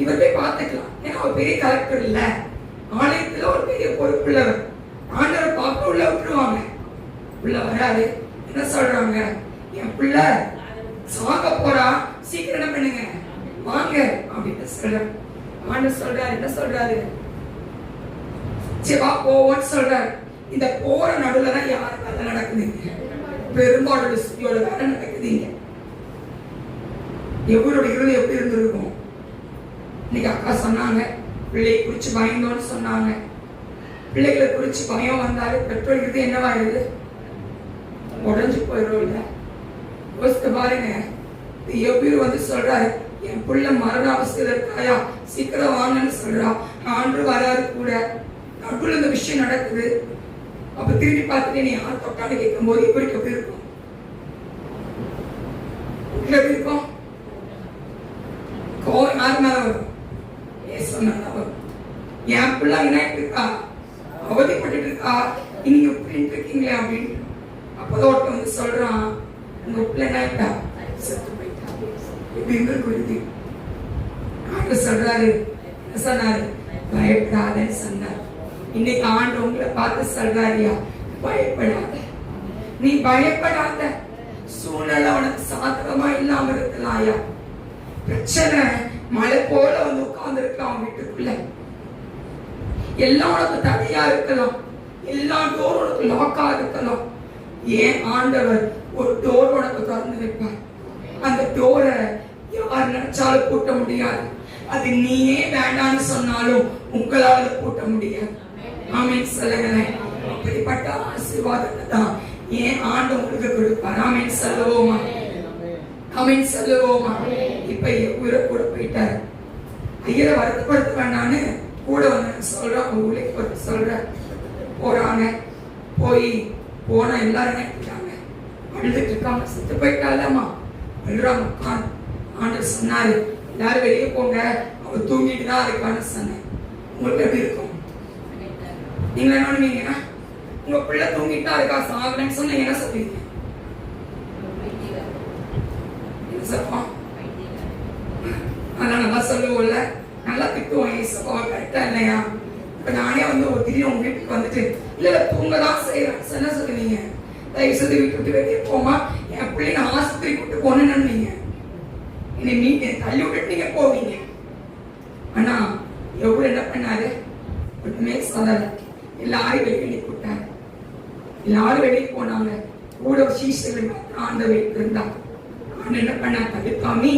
இவர் போய் பார்த்துக்கலாம். ஏன்னா அவர் பெரிய கலெக்டர் இல்ல, ஆலயத்துல ஒரு பெரிய பொறுப்புள்ளவர். ஆண்டவரை பார்க்க உள்ள விட்டுருவாங்க. உள்ள வராது. என்ன சொல்றாங்க, என் பிள்ளை சாக போறா, சீக்கிரம் என்ன பண்ணுங்க வாங்க அப்படின்னு சொல்றாரு. ஆண்டவர் சொல்றாரு, என்ன சொல்றாரு, வா போவோன்னு சொல்றாரு. இந்த போற நடுவுல தான் யாரு வேலை நடக்குதுங்க, பெரும்பாலோட சுத்தியோட வேலை நடக்குதுங்க. எவரோட இருதயம் எப்படி இருந்திருக்கும்? இன்னைக்கு அக்கா சொன்னாங்க, பிள்ளையை குறிச்சு பயந்தோன்னு சொன்னாங்க. பிள்ளைகளை குறிச்சு பயம் வந்தாரு பெற்றோர் இருதயம் என்னவாயிடுது, உடஞ்சு போயிடும். இல்ல யோசித்து பாருங்க. எப்படி வந்து சொல்றாரு, என் பிள்ளை மரண அவஸ்தையில இருக்காயா, சீக்கிரம் வாங்கன்னு சொல்றா. ஆண்டு வராது கூட, நடுவில் இந்த விஷயம் நடக்குது. அப்ப திரும்பி பார்த்துட்டு நீ யார் தொட்டான்னு கேட்கும் போது இவருக்கு எப்படி இருக்கும், எப்படி இருக்கும்? கோவம் யார் மேல வரும்? சொன்னா வரும். என் பிள்ளை என்ன இருக்கா, அவதிப்பட்டு இருக்கா, நீங்க இப்படின்னு இருக்கீங்களே அப்படின்னு. அப்பதான் ஒருத்த வந்து சொல்றான், உங்க பிள்ளை என்ன செத்து போயிட்டா. இப்படி இருக்கு. ஆண்டு சொல்றாரு, என்ன சொன்னாரு, பயப்படாதன்னு சொன்னார். இன்னைக்கு ஆண்டு உங்களை பார்த்து சொல்றாரியா, பயப்படாத, நீ பயப்படாத. சூழ்நிலை உனக்கு சாதகமா இல்லாம இருக்கலாம்யா, பிரச்சனை மழை போல வந்து உட்கார்ந்து இருக்கலாம் வீட்டுக்குள்ள, எல்லாம் உனக்கு தடையா இருக்கலாம், எல்லா டோர் உனக்கு லாக்கா இருக்கலாம். ஏன் ஆண்டவர் ஒரு டோர் உனக்கு திறந்து வைப்பார். அந்த டோரை யார் நினைச்சாலும் பூட்ட முடியாது. அது நீயே வேண்டான்னு சொன்னாலும் உங்களால பூட்ட முடியாது. ஆமென் சொல்லுங்களேன். அப்படிப்பட்ட ஆசீர்வாதத்தை தான் ஏன் ஆண்டு உங்களுக்கு கொடுப்பார். ஆமென் சொல்லுவோமா, ஆமென் சொல்லுவோமா. இப்ப உயிரை கூட போயிட்டாரு. ஐயரை வருத்தப்படுத்த வேண்டான்னு கூட வந்து சொல்ற, ஊழிக்கு சொல்ற போறாங்க. போனா எல்லாரும் நினைக்கிறாங்க, அழுதுட்டு இருக்காங்க, செத்து போயிட்டாலாமா அழுறாங்க. ஆண்டவர் சொன்னாரு, எல்லாரும் வெளியே போங்க, அவர் தூங்கிட்டு தான் இருக்கான்னு சொன்னேன். உங்களுக்கு எப்படி இருக்கும்? நீங்க என்ன பண்ணுவீங்க? உங்க பிள்ளை தூங்கிட்டா இருக்கா, சாகலன்னு சொன்ன என்ன சொல்றீங்க? அதான் நல்லா சொல்லுவோம்ல, நல்லா திட்டுவோம், கரெக்டா இல்லையா? இப்ப நானே வந்து ஒரு திடீர்னு உங்க வீட்டுக்கு வந்துட்டு இல்ல தூங்கதான் செய்யறேன், என்ன சொல்லுவீங்க? தயவு செய்து வீட்டு விட்டு வெளியே போமா, என் பிள்ளை நான் ஆஸ்பத்திரி கூட்டு போனேன்னு நீங்க நீங்க தள்ளி விட்டுட்டு நீங்க போவீங்க. ஆனா எவ்வளவு என்ன பண்ணாரு, ஒண்ணுமே சொல்லல. எல்லாரும் வெளியே கூட்டாரு, எல்லாரும் வெளியே போனாங்க. கூட சீசர்கள் ஆண்ட வீட்டு இருந்தா. ஆண்டு என்ன பண்ணா, தடுக்காமி